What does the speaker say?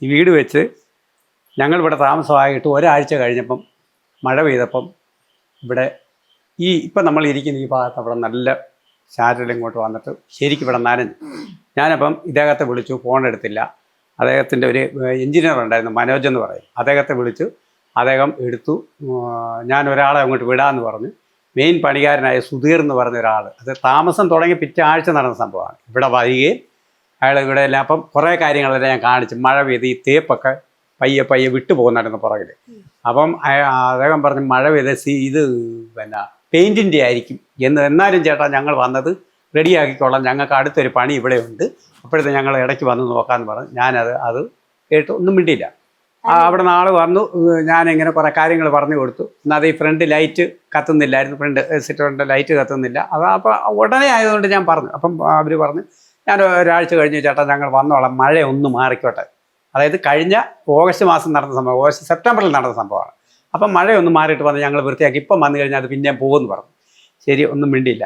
ഈ വീട് വെച്ച് ഞങ്ങളിവിടെ താമസമായിട്ട് ഒരാഴ്ച കഴിഞ്ഞപ്പം മഴ പെയ്തപ്പം ഇവിടെ ഇപ്പം നമ്മൾ ഇരിക്കുന്ന ഈ ഭാഗത്ത് അവിടെ നല്ല ചാറ്റൽ ഇങ്ങോട്ട് വന്നിട്ട് ശരിക്കും ഇവിടെ നനഞ്ഞു. ഞാനപ്പം ഇദ്ദേഹത്തെ വിളിച്ചു, ഫോൺ എടുത്തില്ല. അദ്ദേഹത്തിൻ്റെ ഒരു എഞ്ചിനീയർ ഉണ്ടായിരുന്നു, മനോജ് എന്ന് പറയും. അദ്ദേഹത്തെ വിളിച്ചു, അദ്ദേഹം എടുത്തു. ഞാൻ ഒരാളെ അങ്ങോട്ട് വിടാമെന്ന് പറഞ്ഞു. മെയിൻ പണിക്കാരനായ സുധീർ എന്ന് പറഞ്ഞ ഒരാൾ, അത് താമസം തുടങ്ങി പിറ്റേ ആഴ്ച നടന്ന സംഭവമാണ്. ഇവിടെ വരികയും അയാൾ ഇവിടെ എല്ലാം അപ്പം കുറേ കാര്യങ്ങളെല്ലാം ഞാൻ കാണിച്ചു. മഴ പെയ്ത് ഈ തേപ്പൊക്കെ പയ്യെ പയ്യെ വിട്ടു പോകുന്നുണ്ടായിരുന്നു പുറകിൽ. അപ്പം അദ്ദേഹം പറഞ്ഞു മഴ പെയ്ത് ഇത് പിന്നെ പെയിൻറ്റിൻ്റെ ആയിരിക്കും എന്നാലും ചേട്ടാ ഞങ്ങൾ വന്നത് റെഡിയാക്കിക്കോളാം, ഞങ്ങൾക്ക് അടുത്തൊരു പണി ഇവിടെ ഉണ്ട്, അപ്പോഴത്തെ ഞങ്ങൾ ഇടയ്ക്ക് വന്ന് നോക്കാമെന്ന് പറഞ്ഞു. ഞാനത് കേട്ട് ഒന്നും മിണ്ടിയില്ല. അവിടെ നാളെ വന്നു. ഞാനിങ്ങനെ കുറേ കാര്യങ്ങൾ പറഞ്ഞു കൊടുത്തു. എന്നാൽ ഈ ഫ്രണ്ട് ലൈറ്റ് കത്തുന്നില്ലായിരുന്നു, ഫ്രണ്ട് സിറ്റോറിൻ്റെ ലൈറ്റ് കത്തുന്നില്ല. അപ്പോൾ ഉടനെ ആയതുകൊണ്ട് ഞാൻ പറഞ്ഞു. അപ്പം അവർ പറഞ്ഞു ഞാൻ ഒരാഴ്ച കഴിഞ്ഞ് ചേട്ടാ ഞങ്ങൾ വന്നോളാം, മഴ ഒന്ന് മാറിക്കോട്ടെ. അതായത് കഴിഞ്ഞ ഓഗസ്റ്റ് മാസം നടന്ന സംഭവം, സെപ്റ്റംബറിൽ നടന്ന സംഭവമാണ്. അപ്പം മഴയൊന്ന് മാറിയിട്ട് വന്ന് ഞങ്ങൾ വൃത്തിയാക്കി, ഇപ്പം വന്നു കഴിഞ്ഞാൽ അത് പിന്നെയും പോകുമെന്ന് പറഞ്ഞു. ശരി, ഒന്നും മിണ്ടിയില്ല.